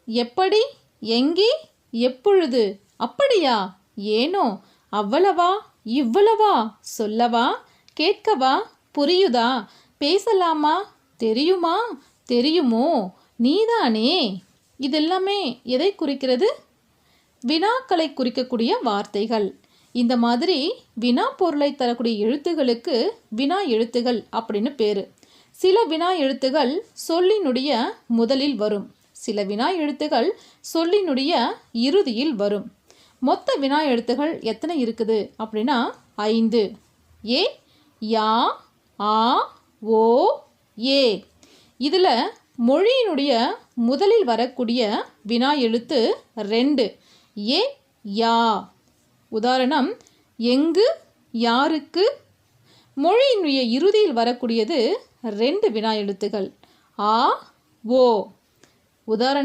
எப்படி, எங்கே, எப்பொழுது, அப்படியா, ஏனோ, அவ்வளவா, இவ்வளவா, சொல்லவா, கேட்கவா, புரியுதா, பேசலாமா, தெரியுமா, தெரியுமோ, நீதானே. இதெல்லாமே எதை குறிக்கிறது? வினாக்களை குறிக்கக்கூடிய வார்த்தைகள். இந்த மாதிரி வினா பொருளை தரக்கூடிய எழுத்துகளுக்கு வினா எழுத்துகள் அப்படின்னு பேர். சில வினா எழுத்துகள் சொல்லினுடைய முதலில் வரும். சில வினா எழுத்துகள் சொல்லினுடைய இறுதியில் வரும். மொத்த வினா எழுத்துகள் எத்தனை இருக்குது அப்படின்னா 5. ஏ, யா, ஆ, ஓ, ஏ. இதில் மொழியினுடைய முதலில் வரக்கூடிய வினா எழுத்து 2. ஏ, யா. உதாரணம், எங்கு, யாருக்கு. மொழியினுடைய இறுதியில் வரக்கூடியது 2 வினா எழுத்துகள், ஆ, ஓ. உதாரணம்